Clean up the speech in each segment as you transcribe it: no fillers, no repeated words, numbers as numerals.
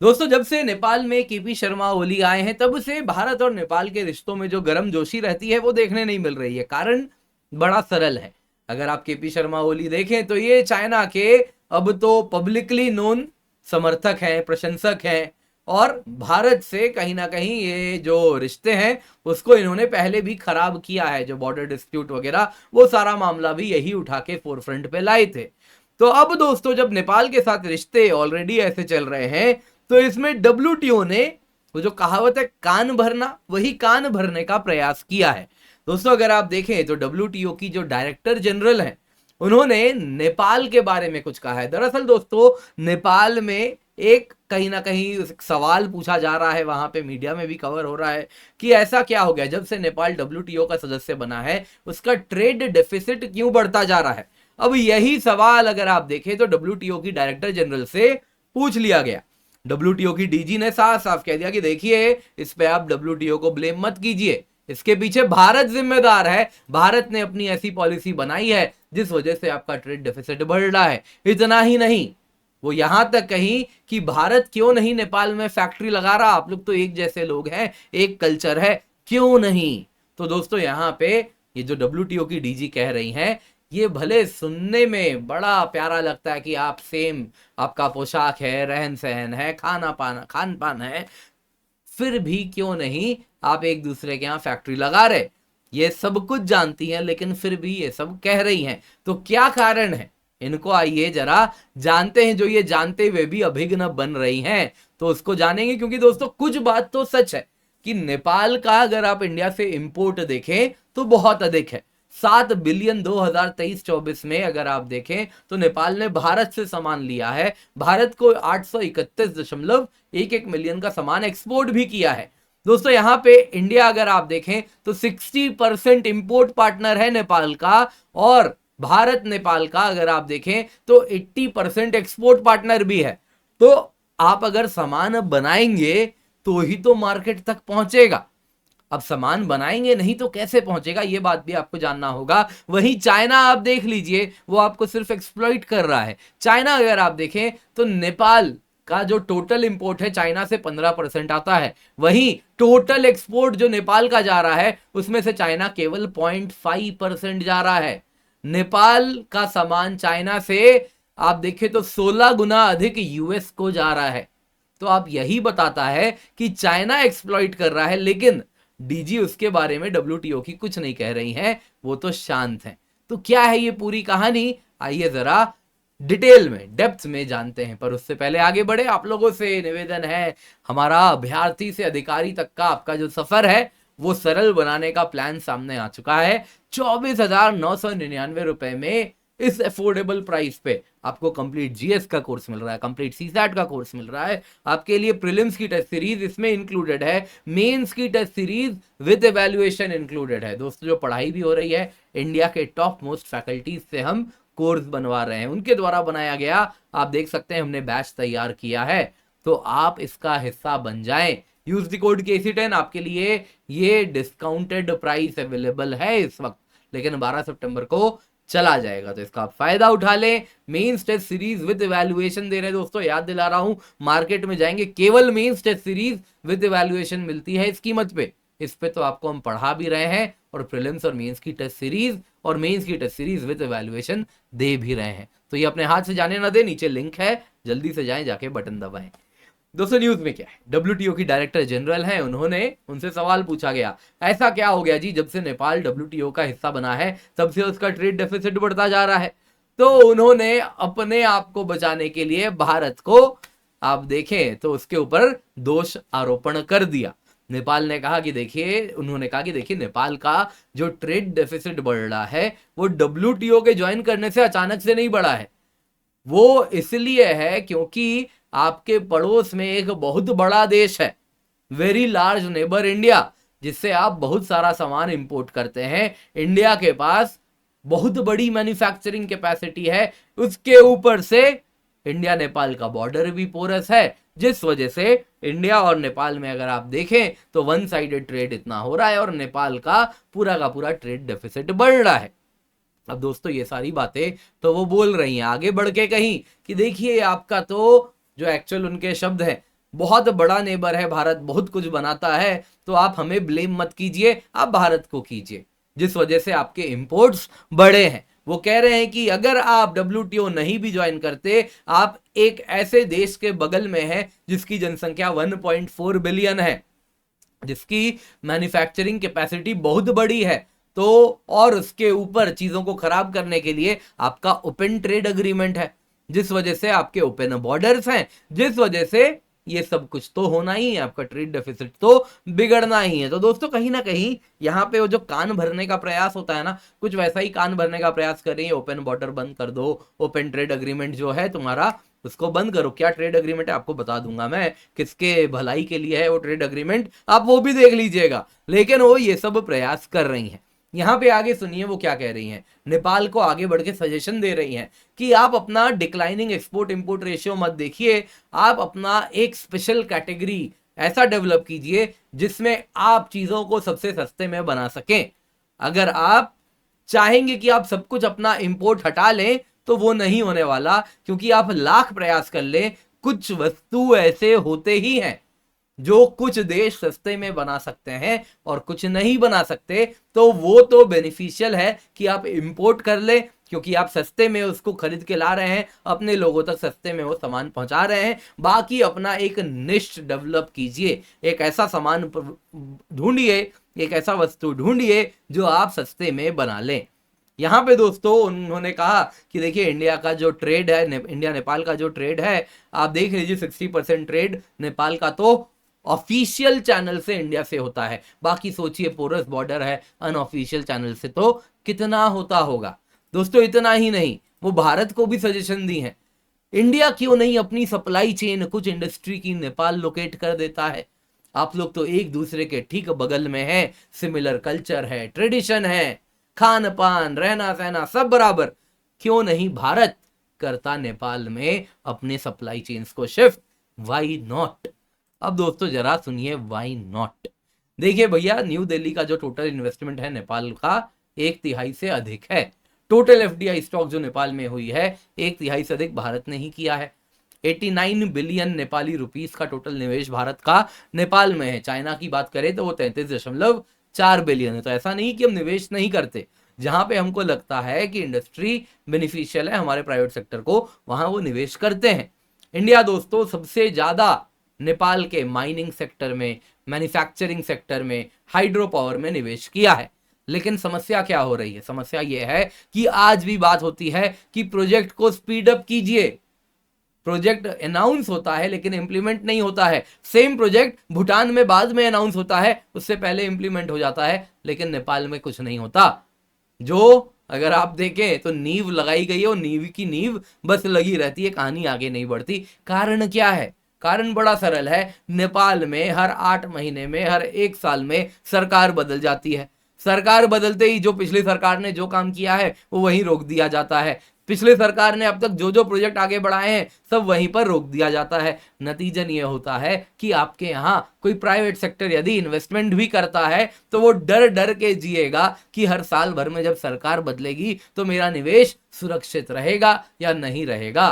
दोस्तों, जब से नेपाल में केपी शर्मा ओली आए हैं तब से भारत और नेपाल के रिश्तों में जो गर्मजोशी रहती है वो देखने नहीं मिल रही है। कारण बड़ा सरल है। अगर आप केपी शर्मा ओली देखें तो ये चाइना के अब तो पब्लिकली नोन समर्थक हैं, प्रशंसक हैं, और भारत से कहीं ना कहीं ये जो रिश्ते हैं उसको इन्होंने पहले भी खराब किया है। जो बॉर्डर डिस्प्यूट वगैरह, वो सारा मामला भी यही उठा के फोरफ्रंट पे लाए थे। तो अब दोस्तों, जब नेपाल के साथ रिश्ते ऑलरेडी ऐसे चल रहे हैं तो इसमें डब्ल्यूटीओ ने वो जो कहावत है कान भरना, वही कान भरने का प्रयास किया है। दोस्तों, अगर आप देखें तो डब्ल्यूटीओ की जो डायरेक्टर जनरल है उन्होंने नेपाल के बारे में कुछ कहा है। दरअसल दोस्तों, नेपाल में एक कहीं ना कहीं सवाल पूछा जा रहा है, वहां पे मीडिया में भी कवर हो रहा है कि ऐसा क्या हो गया जब से नेपाल डब्ल्यूटीओ का सदस्य बना है उसका ट्रेड डेफिसिट क्यों बढ़ता जा रहा है। अब यही सवाल अगर आप देखें तो डब्ल्यूटीओ की डायरेक्टर जनरल से पूछ लिया गया। डब्ल्यूटीओ की डीजी ने साफ साफ कह दिया कि देखिए, इस पे आप डब्ल्यूटीओ को ब्लेम मत कीजिए, इसके पीछे भारत जिम्मेदार है। भारत ने अपनी ऐसी पॉलिसी बनाई है जिस वजह से आपका ट्रेड डेफिसिट बढ़ रहा है। इतना ही नहीं, वो यहां तक कहीं कि भारत क्यों नहीं नेपाल में फैक्ट्री लगा रहा, आप लोग तो एक जैसे लोग हैं, एक कल्चर है, क्यों नहीं। तो दोस्तों, यहां पे ये जो डब्ल्यूटीओ की डीजी कह रही हैं, ये भले सुनने में बड़ा प्यारा लगता है कि आप सेम, आपका पोशाक है, रहन सहन है, खाना पाना खान पान है, फिर भी क्यों नहीं आप एक दूसरे के यहां फैक्ट्री लगा रहे। ये सब कुछ जानती हैं लेकिन फिर भी ये सब कह रही हैं। तो क्या कारण है इनको, आइए जरा जानते हैं। जो ये जानते हुए भी अभिघ्न बन रही हैं तो उसको जानेंगे, क्योंकि दोस्तों कुछ बात तो सच है कि नेपाल का अगर आप इंडिया से इंपोर्ट देखें तो बहुत अधिक है। 7 बिलियन 2023-24 में अगर आप देखें तो नेपाल ने भारत से सामान लिया है। भारत को 831.11 मिलियन का सामान एक्सपोर्ट भी किया है। दोस्तों, यहां पे इंडिया अगर आप देखें तो 60% इंपोर्ट पार्टनर है नेपाल का, और भारत नेपाल का अगर आप देखें तो 80% एक्सपोर्ट पार्टनर भी है। तो आप अगर सामान बनाएंगे तो ही तो मार्केट तक पहुंचेगा। अब सामान बनाएंगे नहीं तो कैसे पहुंचेगा, ये बात भी आपको जानना होगा। वहीं चाइना आप देख लीजिए, वो आपको सिर्फ एक्सप्लॉइट कर रहा है। चाइना अगर आप देखें तो नेपाल का जो टोटल इंपोर्ट है चाइना से 15% आता है, वहीं टोटल एक्सपोर्ट जो नेपाल का जा रहा है उसमें से चाइना केवल 0.5% जा रहा है। नेपाल का सामान चाइना से आप देखें तो 16 गुना अधिक यूएस को जा रहा है। तो आप यही बताता है कि चाइना एक्सप्लॉइट कर रहा है, लेकिन डीजी उसके बारे में डब्ल्यूटीओ की कुछ नहीं कह रही हैं, वो तो शांत हैं। तो क्या है ये पूरी कहानी, आइए जरा डिटेल में, डेप्थ में जानते हैं। पर उससे पहले आगे बढ़े, आप लोगों से निवेदन है, हमारा अभ्यर्थी से अधिकारी तक का आपका जो सफर है वो सरल बनाने का प्लान सामने आ चुका है। 24,999 रुपए में इस अफोर्डेबल प्राइस पे आपको कंप्लीट जीएस का कोर्स मिल रहा है, कंप्लीट सीसैट का कोर्स मिल रहा है, आपके लिए प्रीलिम्स की टेस्ट सीरीज इसमें इंक्लूडेड है, मेंस की test series with evaluation included है। दोस्तों, जो पढ़ाई भी हो रही है, इंडिया के टॉप मोस्ट फैकल्टीज से हम कोर्स बनवा रहे हैं, उनके द्वारा बनाया गया, आप देख सकते हैं हमने बैच तैयार किया है। तो आप इसका हिस्सा बन जाएं। यूज द कोड KC10, आपके लिए ये डिस्काउंटेड प्राइस अवेलेबल है इस वक्त, लेकिन 12 सितंबर को चला जाएगा, तो इसका आप फायदा उठा लें। Mains test series with evaluation दे रहे हैं दोस्तों, याद दिला रहा हूं, मार्केट में जाएंगे केवल mains test series with evaluation मिलती है इस कीमत पे। इस पे तो आपको हम पढ़ा भी रहे हैं और प्रीलिम्स और मेंस की टेस्ट सीरीज और मेंस की टेस्ट सीरीज विद इवैल्यूएशन दे भी रहे हैं। तो ये अपने हाथ से जाने ना दे, नीचे लिंक है, जल्दी से जाएं, जाके बटन दबाएं। दोस्तों, न्यूज में क्या है, डब्ल्यूटीओ की डायरेक्टर जनरल हैं, उनसे सवाल पूछा गया, ऐसा क्या हो गया जी जब से नेपाल डब्ल्यूटीओ का हिस्सा बना है तब से उसका ट्रेड डेफिसिट बढ़ता जा रहा है। तो उन्होंने अपने आप को बचाने के लिए भारत को, आप देखें तो उसके ऊपर दोष आरोपण कर दिया। नेपाल ने कहा कि देखिए, उन्होंने कहा कि देखिए, नेपाल का जो ट्रेड डेफिसिट बढ़ रहा है वो डब्ल्यूटीओ के ज्वाइन करने से अचानक से नहीं बढ़ा है, वो इसलिए है क्योंकि आपके पड़ोस में एक बहुत बड़ा देश है, वेरी लार्ज नेबर इंडिया, जिससे आप बहुत सारा सामान इंपोर्ट करते हैं। इंडिया के पास बहुत बड़ी मैन्युफैक्चरिंग कैपेसिटी है, उसके ऊपर से इंडिया नेपाल का बॉर्डर भी पोरस है, जिस वजह से इंडिया और नेपाल में अगर आप देखें तो वन साइडेड ट्रेड इतना हो रहा है और नेपाल का पूरा ट्रेड डेफिसिट बढ़ रहा है। अब दोस्तों, ये सारी बातें तो वो बोल रही हैं, आगे बढ़ के कहीं कि देखिए आपका तो जो एक्चुअल उनके शब्द हैं, बहुत बड़ा नेबर है भारत, बहुत कुछ बनाता है, तो आप हमें ब्लेम मत कीजिए, आप भारत को कीजिए, जिस वजह से आपके इंपोर्ट्स बढ़े हैं। वो कह रहे हैं कि अगर आप WTO नहीं भी ज्वाइन करते, आप एक ऐसे देश के बगल में हैं जिसकी जनसंख्या 1.4 बिलियन है, जिसकी मैन्युफैक्चरिंग कैपेसिटी बहुत बड़ी है, तो और उसके ऊपर चीजों को खराब करने के लिए आपका ओपन ट्रेड अग्रीमेंट है, जिस वजह से आपके ओपन बॉर्डर्स हैं, जिस वजह से ये सब कुछ तो होना ही है, आपका ट्रेड डेफिसिट तो बिगड़ना ही है। तो दोस्तों कहीं ना कहीं यहाँ पे वो जो कान भरने का प्रयास होता है ना, कुछ वैसा ही कान भरने का प्रयास कर रही है, ओपन बॉर्डर बंद कर दो, ओपन ट्रेड अग्रीमेंट जो है तुम्हारा उसको बंद करो। क्या ट्रेड अग्रीमेंट है आपको बता दूंगा मैं, किसके भलाई के लिए है वो ट्रेड अग्रीमेंट, आप वो भी देख लीजिएगा। लेकिन वो ये सब प्रयास कर रही हैं। यहां पे आगे सुनिए वो क्या कह रही हैं, नेपाल को आगे बढ़ के सजेशन दे रही हैं कि आप अपना डिक्लाइनिंग एक्सपोर्ट इंपोर्ट रेशियो मत देखिए, आप अपना एक स्पेशल कैटेगरी ऐसा डेवलप कीजिए जिसमें आप चीजों को सबसे सस्ते में बना सकें। अगर आप चाहेंगे कि आप सब कुछ अपना इंपोर्ट हटा लें तो वो नहीं होने वाला, क्योंकि आप लाख प्रयास कर लें, कुछ वस्तु ऐसे होते ही हैं जो कुछ देश सस्ते में बना सकते हैं और कुछ नहीं बना सकते, तो वो तो बेनिफिशियल है कि आप इंपोर्ट कर ले, क्योंकि आप सस्ते में उसको खरीद के ला रहे हैं, अपने लोगों तक सस्ते में वो सामान पहुंचा रहे हैं। बाकी अपना एक निश डेवलप कीजिए, एक ऐसा सामान ढूंढिए, एक ऐसा वस्तु ढूंढिए जो आप सस्ते में बना लें। यहां पे दोस्तों उन्होंने कहा कि देखिए इंडिया का जो ट्रेड है, इंडिया नेपाल का जो ट्रेड है, आप देख लीजिए 60% ट्रेड नेपाल का तो ऑफिशियल चैनल से इंडिया से होता है, बाकी सोचिए पोरस बॉर्डर है, अनऑफिशियल चैनल से तो कितना होता होगा। दोस्तों इतना ही नहीं, वो भारत को भी सजेशन दी है, इंडिया क्यों नहीं अपनी सप्लाई चेन कुछ इंडस्ट्री की नेपाल लोकेट कर देता है। आप लोग तो एक दूसरे के ठीक बगल में हैं, सिमिलर कल्चर है, ट्रेडिशन है, खान पान रहना सहना सब बराबर, क्यों नहीं भारत करता नेपाल में अपने सप्लाई चेन्स को शिफ्ट, वाई नॉट। अब दोस्तों जरा सुनिए वाई नॉट। देखिए भैया, न्यू दिल्ली का जो टोटल इन्वेस्टमेंट है नेपाल का 1/3 से अधिक है, टोटल FDI स्टॉक जो नेपाल में हुई है 1/3 से अधिक भारत ने ही किया है। 89 बिलियन नेपाली रुपीस का टोटल निवेश भारत का नेपाल में है। चाइना की बात करें तो वो 33.4 बिलियन है। तो ऐसा नहीं कि हम निवेश नहीं करते, जहां पे हमको लगता है कि इंडस्ट्री बेनिफिशियल है हमारे प्राइवेट सेक्टर को, वहां वो निवेश करते हैं। इंडिया दोस्तों सबसे ज्यादा नेपाल के माइनिंग सेक्टर में, मैन्युफैक्चरिंग सेक्टर में, हाइड्रो पावर में निवेश किया है। लेकिन समस्या क्या हो रही है, समस्या यह है कि आज भी बात होती है कि प्रोजेक्ट को स्पीड अप कीजिए। प्रोजेक्ट अनाउंस होता है लेकिन इंप्लीमेंट नहीं होता है। सेम प्रोजेक्ट भूटान में बाद में अनाउंस होता है, उससे पहले इंप्लीमेंट हो जाता है, लेकिन नेपाल में कुछ नहीं होता। जो अगर आप देखें तो नींव लगाई गई है, और नींव की नींव बस लगी रहती है, कहानी आगे नहीं बढ़ती। कारण क्या है? कारण बड़ा सरल है, नेपाल में हर 8 महीने में, हर 1 साल में सरकार बदल जाती है। सरकार बदलते ही जो पिछली सरकार ने जो काम किया है वो वहीं रोक दिया जाता है। पिछली सरकार ने अब तक जो जो प्रोजेक्ट आगे बढ़ाए हैं सब वहीं पर रोक दिया जाता है। नतीजन ये होता है कि आपके यहाँ कोई प्राइवेट सेक्टर यदि इन्वेस्टमेंट भी करता है तो वो डर डर के जिएगा कि हर साल भर में जब सरकार बदलेगी तो मेरा निवेश सुरक्षित रहेगा या नहीं रहेगा।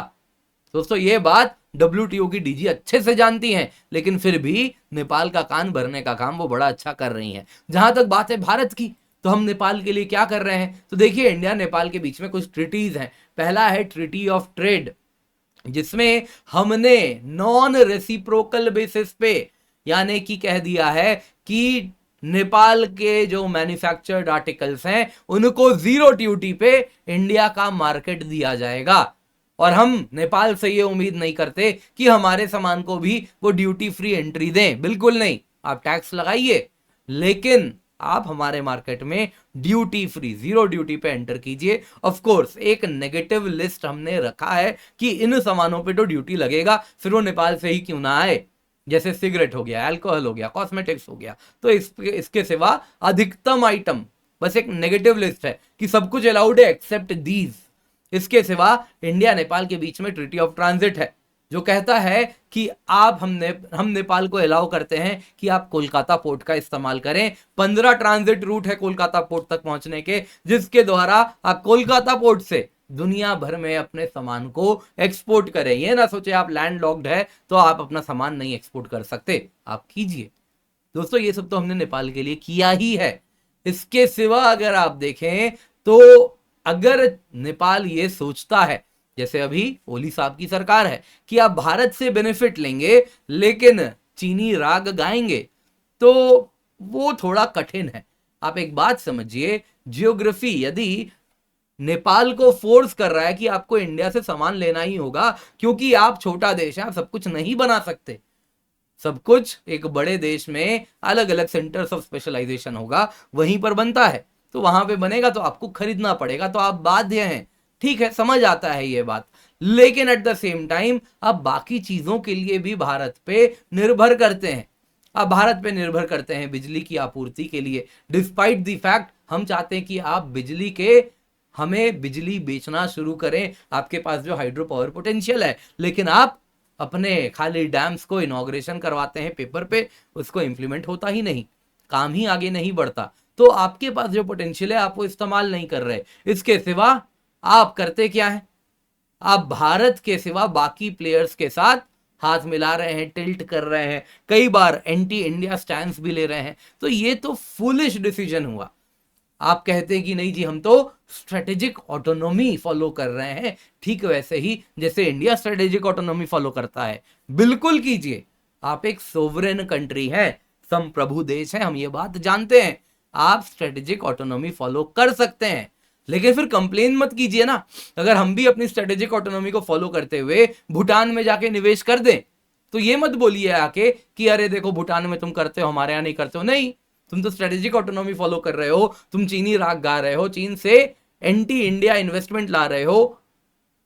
दोस्तों ये बात WTO की DG अच्छे से जानती हैं, लेकिन फिर भी नेपाल का कान भरने का काम वो बड़ा अच्छा कर रही हैं। जहां तक बात है भारत की, तो हम नेपाल के लिए क्या कर रहे हैं? तो देखिए इंडिया नेपाल के बीच में कुछ ट्रीटीज हैं। पहला है ट्रीटी ऑफ ट्रेड, जिसमें हमने नॉन रेसिप्रोकल बेसिस पे यानी कि कह दिया है कि नेपाल के जो मैन्युफैक्चर्ड आर्टिकल्स हैं उनको 0 ड्यूटी पे इंडिया का मार्केट दिया जाएगा। और हम नेपाल से ये उम्मीद नहीं करते कि हमारे सामान को भी वो ड्यूटी फ्री एंट्री दें, बिल्कुल नहीं। आप टैक्स लगाइए, लेकिन आप हमारे मार्केट में ड्यूटी फ्री 0 ड्यूटी पे एंटर कीजिए। ऑफ कोर्स एक नेगेटिव लिस्ट हमने रखा है कि इन सामानों पे तो ड्यूटी लगेगा, फिर वो नेपाल से ही क्यों ना आए, जैसे सिगरेट हो गया, अल्कोहल हो गया, कॉस्मेटिक्स हो गया। तो इसके सिवा अधिकतम आइटम, बस एक नेगेटिव लिस्ट है कि सब कुछ अलाउड है एक्सेप्ट दीज। इसके सिवा इंडिया नेपाल के बीच में ट्रीटी ऑफ ट्रांजिट है, जो कहता है कि हम नेपाल को अलाउ करते हैं कि आप कोलकाता पोर्ट का इस्तेमाल करें। 15 ट्रांजिट रूट है कोलकाता पोर्ट तक पहुंचने के, जिसके द्वारा आप कोलकाता पोर्ट से दुनिया भर में अपने सामान को एक्सपोर्ट करें। ये ना सोचे आप लैंड लॉक्ड है तो आप अपना सामान नहीं एक्सपोर्ट कर सकते, आप कीजिए। दोस्तों ये सब तो हमने नेपाल के लिए किया ही है। इसके सिवा अगर आप देखें तो अगर नेपाल ये सोचता है, जैसे अभी ओली साहब की सरकार है, कि आप भारत से बेनिफिट लेंगे लेकिन चीनी राग गाएंगे, तो वो थोड़ा कठिन है। आप एक बात समझिए, जियोग्राफी यदि नेपाल को फोर्स कर रहा है कि आपको इंडिया से सामान लेना ही होगा, क्योंकि आप छोटा देश है, आप सब कुछ नहीं बना सकते। सब कुछ एक बड़े देश में अलग अलग सेंटर्स ऑफ स्पेशलाइजेशन होगा, वहीं पर बनता है, तो वहां पे बनेगा तो आपको खरीदना पड़ेगा, तो आप बाध्य हैं। ठीक है, समझ आता है ये बात, लेकिन एट द सेम टाइम आप बाकी चीजों के लिए भी भारत पे निर्भर करते हैं। आप भारत पे निर्भर करते हैं बिजली की आपूर्ति के लिए, डिस्पाइट द फैक्ट हम चाहते हैं कि आप बिजली के हमें बिजली बेचना शुरू करें, आपके पास जो हाइड्रो पावर पोटेंशियल है, लेकिन आप अपने खाली डैम्स को इनॉग्रेशन करवाते हैं पेपर पे, उसको इंप्लीमेंट होता ही नहीं, काम ही आगे नहीं बढ़ता। तो आपके पास जो पोटेंशियल है आप वो इस्तेमाल नहीं कर रहे। इसके सिवा आप करते क्या है, आप भारत के सिवा बाकी प्लेयर्स के साथ हाथ मिला रहे हैं, टिल्ट कर रहे हैं, कई बार एंटी इंडिया स्टैंड भी ले रहे हैं। तो ये तो फूलिश डिसीजन हुआ। आप कहते हैं कि नहीं जी हम तो स्ट्रेटेजिक ऑटोनॉमी फॉलो कर रहे हैं, ठीक वैसे ही जैसे इंडिया स्ट्रेटेजिक ऑटोनॉमी फॉलो करता है, बिल्कुल कीजिए। आप एक सोवरेन कंट्री है, संप्रभु देश है, हम ये बात जानते हैं, आप स्ट्रेटेजिक ऑटोनॉमी फॉलो कर सकते हैं, लेकिन फिर कंप्लेन मत कीजिए ना अगर हम भी अपनी स्ट्रेटेजिक ऑटोनॉमी को फॉलो करते हुए भूटान में जाके निवेश कर दें। तो ये मत बोलिए आके कि अरे देखो भूटान में तुम करते हो हमारे यहां नहीं करते हो। नहीं, तुम तो स्ट्रेटेजिक ऑटोनॉमी फॉलो कर रहे हो, तुम चीनी राग गा रहे हो, चीन से एंटी इंडिया इन्वेस्टमेंट ला रहे हो,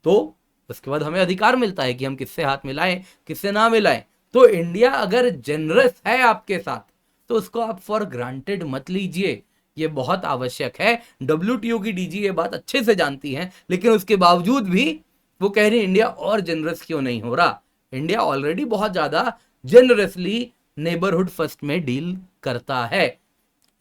तो उसके बाद हमें अधिकार मिलता है कि हम किससे हाथ मिलाएं किससे ना मिलाएं। तो इंडिया अगर जेनरस है आपके साथ तो उसको आप फॉर ग्रांटेड मत लीजिए, ये बहुत आवश्यक है। WTO की डीजी ये बात अच्छे से जानती है, लेकिन उसके बावजूद भी वो कह रही इंडिया और जेनरस क्यों नहीं हो रहा। इंडिया ऑलरेडी बहुत ज्यादा जेनरसली नेबरहुड फर्स्ट में डील करता है।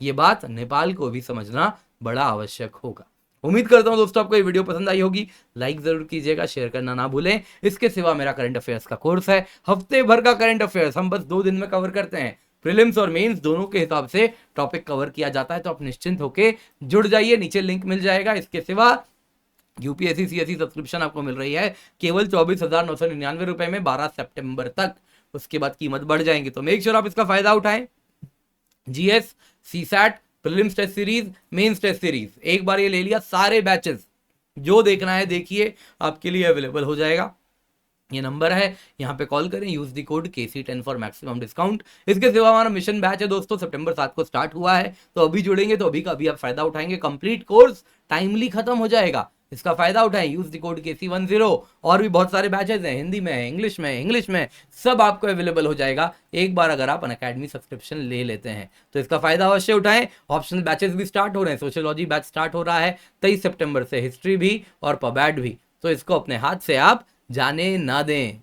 ये बात नेपाल को भी समझना बड़ा आवश्यक होगा। उम्मीद करता हूं दोस्तों आपको ये वीडियो पसंद आई होगी, लाइक जरूर कीजिएगा, शेयर करना ना भूलें। इसके सिवा मेरा करंट अफेयर्स का कोर्स है, हफ्ते भर का करंट अफेयर्स हम बस 2 दिन में कवर करते हैं, प्रीलिम्स और मेंस दोनों के हिसाब से टॉपिक कवर किया जाता है। तो आप निश्चिंत होके जुड़ जाइए, नीचे लिंक मिल जाएगा। इसके सिवा यूपीएससी सीएससी सब्सक्रिप्शन आपको मिल रही है केवल 24,999 रुपए में 12 सितंबर तक, उसके बाद कीमत बढ़ जाएंगी, तो मेक श्योर आप इसका फायदा उठाएं। GS, CSAT, prelims test series, mains test series, एक बार ये ले लिया, सारे बैचेस जो देखना है देखिए, आपके लिए अवेलेबल हो जाएगा। ये नंबर है, यहाँ पे कॉल करें, use the code KC10 for maximum discount. इसके सिवा हमारा मिशन बैच है दोस्तों, सितंबर 7 को स्टार्ट हुआ है, तो अभी जुड़ेंगे तो अभी का अभी आप फायदा उठाएंगे। कंप्लीट कोर्स टाइमली खत्म हो जाएगा, इसका फायदा उठाएं, यूज द कोड KC10। और भी बहुत सारे बैचेस हैं, हिंदी में है, इंग्लिश में सब आपको अवेलेबल हो जाएगा एक बार अगर आप अनअकैडमी सब्सक्रिप्शन ले लेते हैं, तो इसका फायदा अवश्य उठाएं। ऑप्शनल बैचेस भी स्टार्ट हो रहे हैं, सोशियोलॉजी बैच स्टार्ट हो रहा है 23 सितंबर से, हिस्ट्री भी और पबैट भी, तो इसको अपने हाथ से आप जाने ना दें।